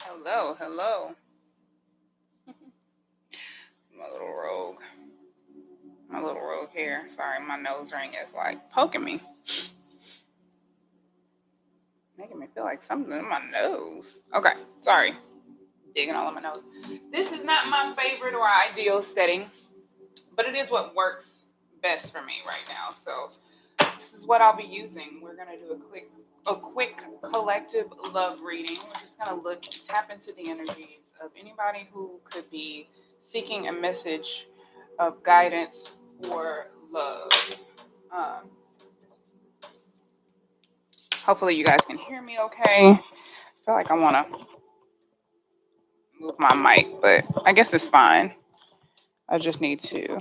Hello, hello. My little rogue. My little rogue hair. Sorry, my nose ring is like poking me. Making me feel like something in my nose. Okay, sorry. Digging all in my nose. This is not my favorite or ideal setting, but it is what works best for me right now. So this is what I'll be using. We're gonna do a quick collective love reading. We're just gonna tap into the energies of anybody who could be seeking a message of guidance or love. Hopefully you guys can hear me okay. I feel like I want to move my mic, but I guess it's fine. I just need to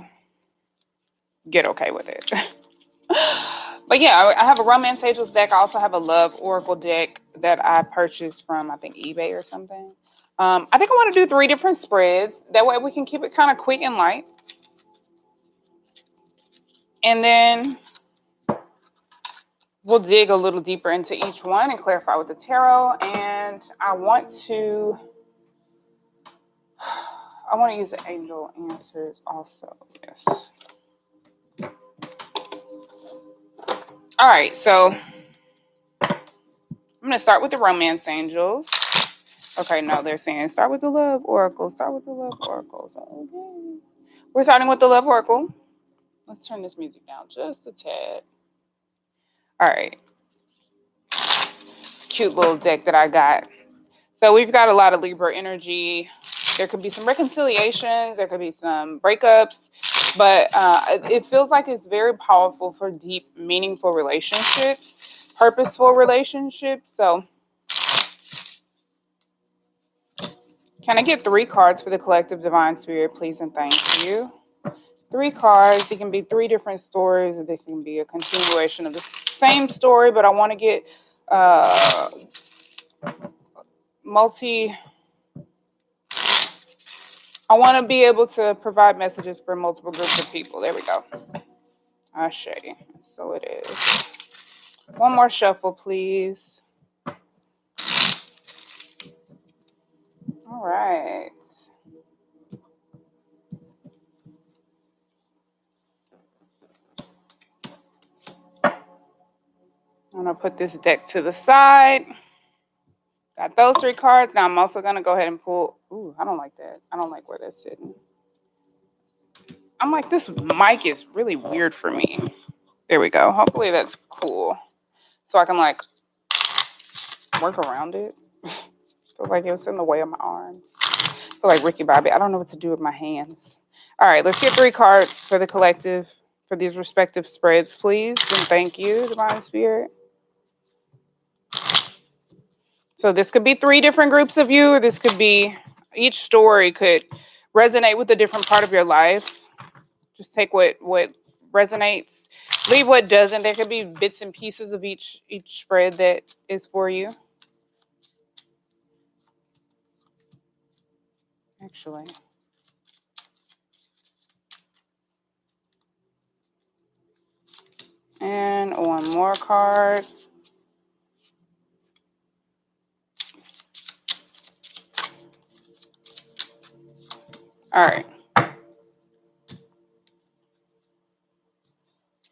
get okay with it. But yeah, I have a Romance Angels deck. I also have a Love Oracle deck that I purchased from, I think, eBay or something. I think I want to do 3 different spreads. That way we can keep it kind of quick and light. And then we'll dig a little deeper into each one and clarify with the tarot. And I want to use the angel answers also. Yes. All right, so I'm going to start with the Romance Angels. Okay, no, they're saying start with the Love Oracle. Start with the Love Oracle. Okay. We're starting with the Love Oracle. Let's turn this music down just a tad. All right. It's a cute little deck that I got. So we've got a lot of Libra energy. There could be some reconciliations. There could be some breakups. But it feels like it's very powerful for deep, meaningful relationships, purposeful relationships. So can I get 3 cards for the collective divine spirit, please and thank you? 3 cards. It can be 3 different stories. They can be a continuation of the same story, but I want to get I want to be able to provide messages for multiple groups of people. There we go. Ashe. So it is. One more shuffle, please. All right. I'm going to put this deck to the side. Got those 3 cards. Now I'm also going to go ahead and pull. Ooh, I don't like that. I don't like where that's sitting. I'm like, this mic is really weird for me. There we go. Hopefully that's cool. So I can like work around it. Feels like it was in the way of my arms. I feel like Ricky Bobby. I don't know what to do with my hands. All right, let's get 3 cards for the collective for these respective spreads, please. And thank you, Divine Spirit. So this could be 3 different groups of you, or this could be, each story could resonate with a different part of your life. Just take what resonates, leave what doesn't. There could be bits and pieces of each spread that is for you. Actually. And one more card. All right. I'm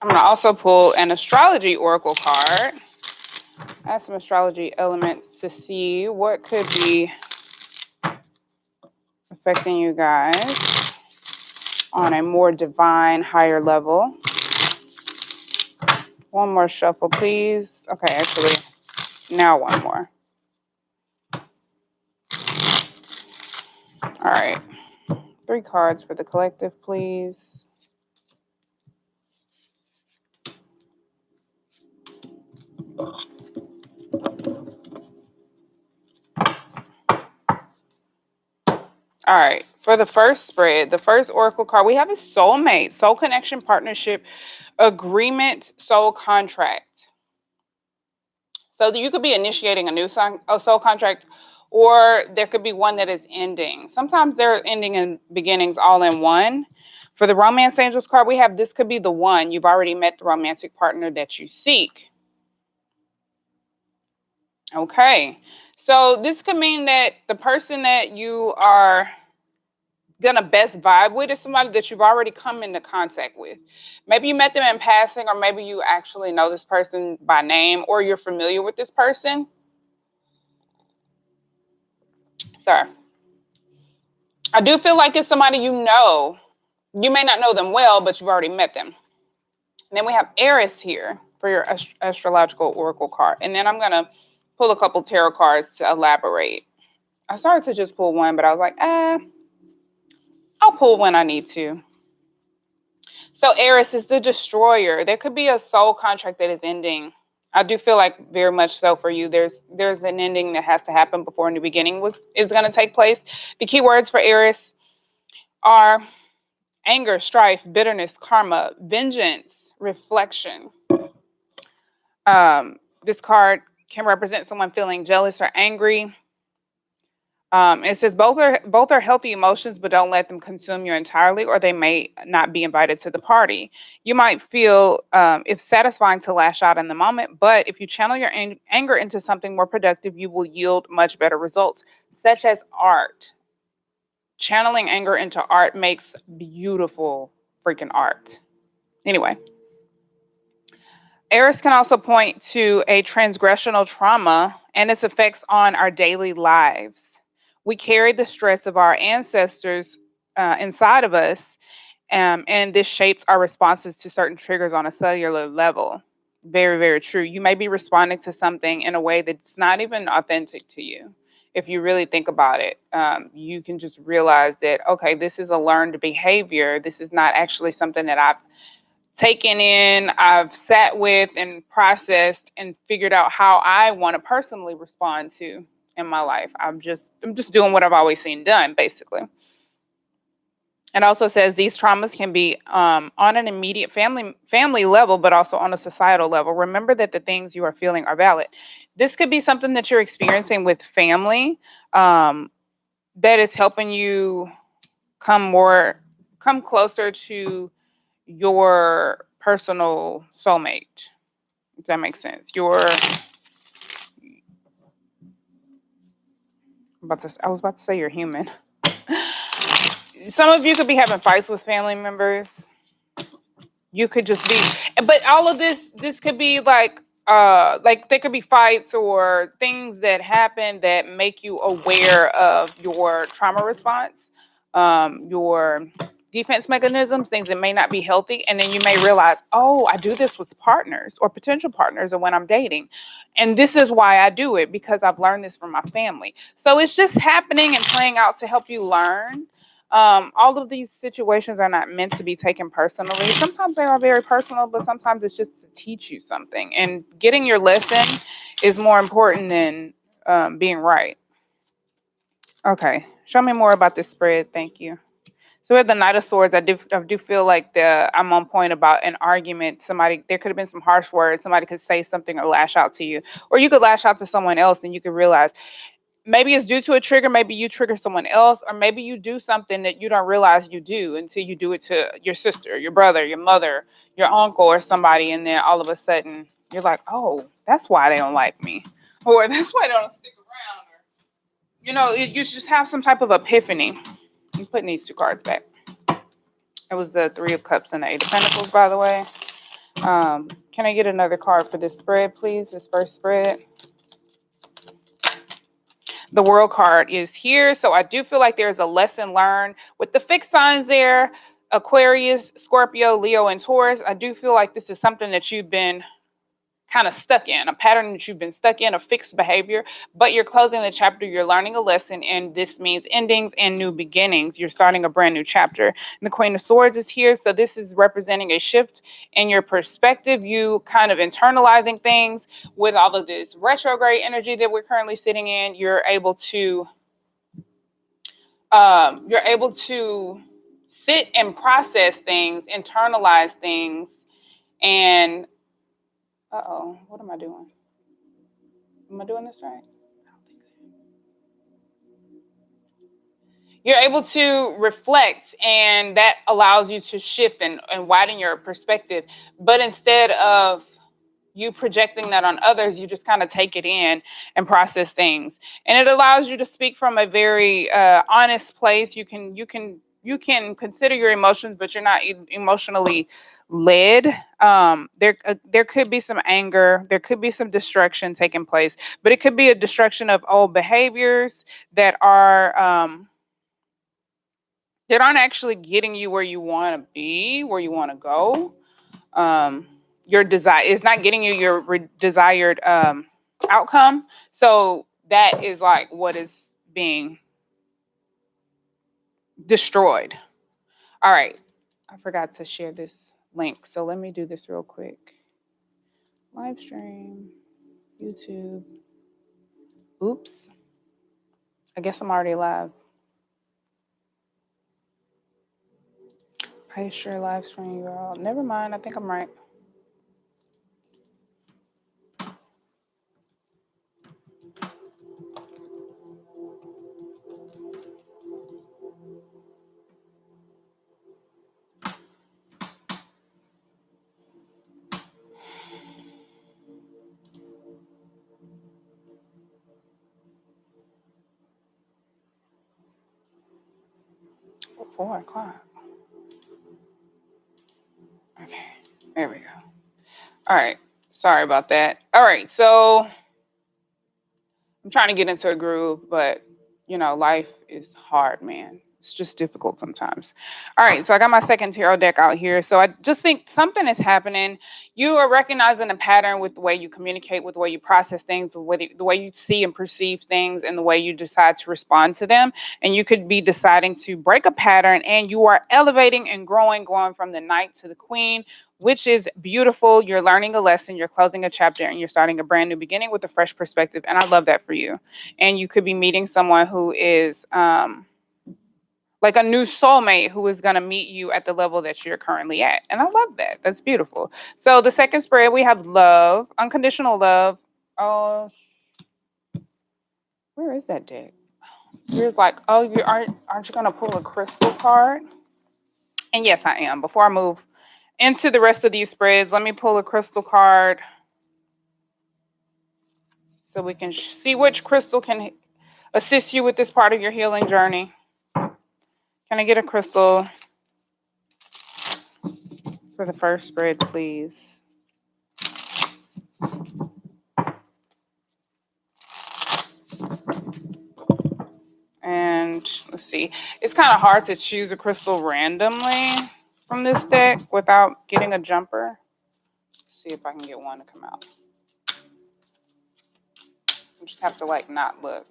going to also pull an astrology oracle card. Add some astrology elements to see what could be affecting you guys on a more divine, higher level. One more shuffle, please. Okay, actually, now one more. All right. 3 cards for the collective, please. All right, for the first spread, the first oracle card, we have a soulmate, soul connection, partnership, agreement, soul contract. So you could be initiating a new soul contract, or there could be one that is ending. Sometimes they're ending and beginnings all in one. For the Romance Angels card, we have this could be the one. You've already met the romantic partner that you seek. Okay. So this could mean that the person that you are gonna best vibe with is somebody that you've already come into contact with. Maybe you met them in passing, or maybe you actually know this person by name, or you're familiar with this person. Sorry. I do feel like it's somebody you know. You may not know them well, but you've already met them. And then we have Eris here for your astrological oracle card. And then I'm going to pull a couple tarot cards to elaborate. I started to just pull one, but I was like, I'll pull when I need to. So Eris is the destroyer. There could be a soul contract that is ending. I do feel like very much so for you. There's an ending that has to happen before a new beginning is going to take place. The key words for Eris are anger, strife, bitterness, karma, vengeance, reflection. This card can represent someone feeling jealous or angry. It says both are healthy emotions, but don't let them consume you entirely, or they may not be invited to the party. You might feel it's satisfying to lash out in the moment, but if you channel your anger into something more productive, you will yield much better results, such as art. Channeling anger into art makes beautiful freaking art. Anyway, Eris can also point to a transgressional trauma and its effects on our daily lives. We carry the stress of our ancestors inside of us, and this shapes our responses to certain triggers on a cellular level. Very, very true. You may be responding to something in a way that's not even authentic to you. If you really think about it, you can just realize that, okay, this is a learned behavior. This is not actually something that I've taken in, I've sat with and processed and figured out how I want to personally respond to in my life. I'm just doing what I've always seen done, basically. It also says these traumas can be on an immediate family level, but also on a societal level. Remember that the things you are feeling are valid. This could be something that you're experiencing with family that is helping you come closer to your personal soulmate. If that makes sense. I was about to say you're human. Some of you could be having fights with family members. You could just be, but all of this could be like there could be fights or things that happen that make you aware of your trauma response, your defense mechanisms, things that may not be healthy. And then you may realize, oh, I do this with partners or potential partners or when I'm dating. And this is why I do it, because I've learned this from my family. So it's just happening and playing out to help you learn. All of these situations are not meant to be taken personally. Sometimes they are very personal, but sometimes it's just to teach you something. And getting your lesson is more important than being right. Okay, show me more about this spread. Thank you. So we have the Knight of Swords. I do feel like I'm on point about an argument. There could have been some harsh words. Somebody could say something or lash out to you, or you could lash out to someone else, and you could realize maybe it's due to a trigger. Maybe you trigger someone else, or maybe you do something that you don't realize you do until you do it to your sister, your brother, your mother, your uncle, or somebody, and then all of a sudden you're like, oh, that's why they don't like me, or that's why they don't stick around, or you just have some type of epiphany. I'm putting these two cards back. It was the Three of Cups and the Eight of Pentacles, by the way. Can I get another card for this spread, please? This first spread. The World card is here. So I do feel like there's a lesson learned with the fixed signs there. Aquarius, Scorpio, Leo, and Taurus. I do feel like this is something that you've been kind of stuck in, a pattern that you've been stuck in, a fixed behavior, but you're closing the chapter, you're learning a lesson, and this means endings and new beginnings. You're starting a brand new chapter. And the Queen of Swords is here, so this is representing a shift in your perspective, you kind of internalizing things with all of this retrograde energy that we're currently sitting in. You're able to sit and process things, internalize things, and what am I doing? Am I doing this right? You're able to reflect, and that allows you to shift and widen your perspective. But instead of you projecting that on others. You just kind of take it in and process things, and it allows you to speak from a very honest place. You can consider your emotions, but you're not emotionally led. There could be some anger, there could be some destruction taking place, but it could be a destruction of old behaviors that aren't actually getting you where you want to be, where you want to go. Your desire is not getting you your desired outcome. So that is like what is being destroyed. All right. I forgot to share this link. So let me do this real quick. Live stream, YouTube. Oops. I guess I'm already live. Paste your live stream URL. Never mind. I think I'm right. Oh, 4 o'clock. Okay. There we go. All right. Sorry about that. All right. So I'm trying to get into a groove, but life is hard, man. It's just difficult sometimes. All right, so I got my second tarot deck out here. So I just think something is happening. You are recognizing a pattern with the way you communicate, with the way you process things, with the way you see and perceive things, and the way you decide to respond to them. And you could be deciding to break a pattern, and you are elevating and growing, going from the Knight to the Queen, which is beautiful. You're learning a lesson, you're closing a chapter, and you're starting a brand new beginning with a fresh perspective. And I love that for you. And you could be meeting someone who is like a new soulmate who is going to meet you at the level that you're currently at. And I love that. That's beautiful. So the second spread, we have love, unconditional love. Oh, where is that deck? Spirit's like, oh, aren't you going to pull a crystal card? And yes, I am. Before I move into the rest of these spreads, let me pull a crystal card so we can see which crystal can assist you with this part of your healing journey. Can I get a crystal for the first spread, please? And let's see. It's kind of hard to choose a crystal randomly from this deck without getting a jumper. Let's see if I can get one to come out. I just have to not look.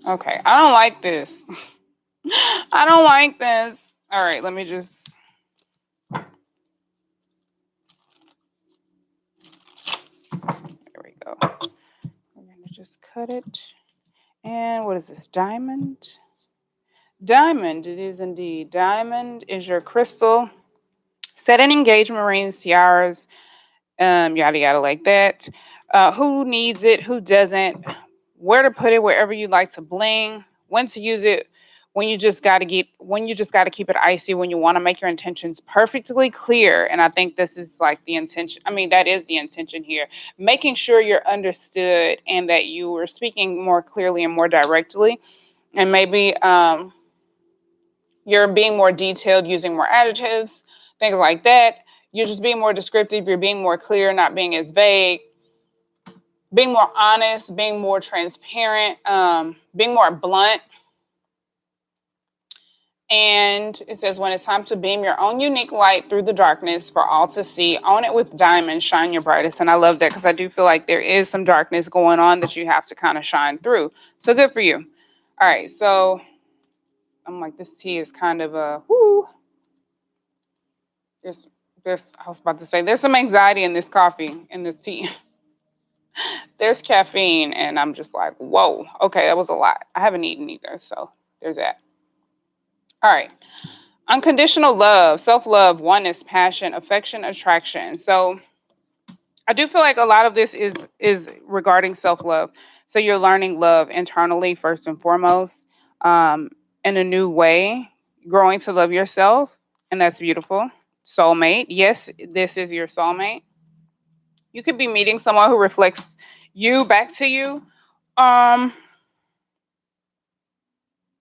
Okay, I don't like this. I don't like this. All right, let me just. There we go. We're going to just cut it. And what is this? Diamond? Diamond, it is indeed. Diamond is your crystal. Set and engagement rings, tiaras, yada yada like that. Who needs it? Who doesn't? Where to put it? Wherever you like to bling. When to use it? When you just got to keep it icy. When you want to make your intentions perfectly clear. And I think this is the intention. I mean, that is the intention here. Making sure you're understood and that you are speaking more clearly and more directly. And maybe you're being more detailed, using more adjectives, things like that. You're just being more descriptive. You're being more clear, not being as vague. Being more honest, being more transparent, being more blunt. And it says, when it's time to beam your own unique light through the darkness for all to see, own it with diamonds, shine your brightest. And I love that because I do feel like there is some darkness going on that you have to kind of shine through. So good for you. All right, so I'm like, this tea is kind of a whoo. I was about to say, there's some anxiety in this coffee, in this tea. There's caffeine, and I'm just like, whoa, okay, that was a lot. I haven't eaten either, so there's that. All right. Unconditional love, self-love, oneness, passion, affection, attraction. So I do feel like a lot of this is regarding self-love. So you're learning love internally first and foremost, in a new way. growing to love yourself, and that's beautiful. Soulmate. Yes, this is your soulmate. You could be meeting someone who reflects you back to you. Um,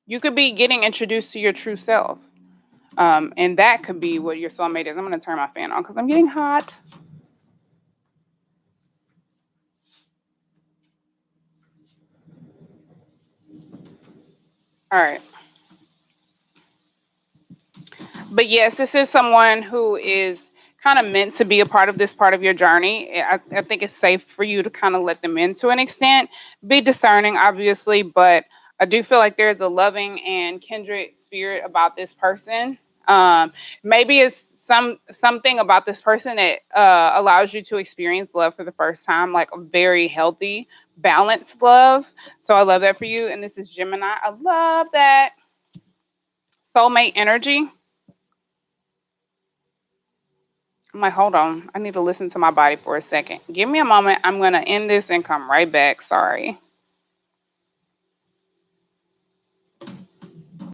you could be getting introduced to your true self. And that could be what your soulmate is. I'm going to turn my fan on because I'm getting hot. All right. But yes, this is someone who is kind of meant to be a part of this part of your journey. I think it's safe for you to kind of let them in to an extent. Be discerning, obviously, but I do feel like there's a loving and kindred spirit about this person. Maybe it's something about this person that allows you to experience love for the first time, like a very healthy, balanced love. So I love that for you. And this is Gemini. I love that soulmate energy. I'm like, hold on. I need to listen to my body for a second. Give me a moment. I'm going to end this and come right back. Sorry.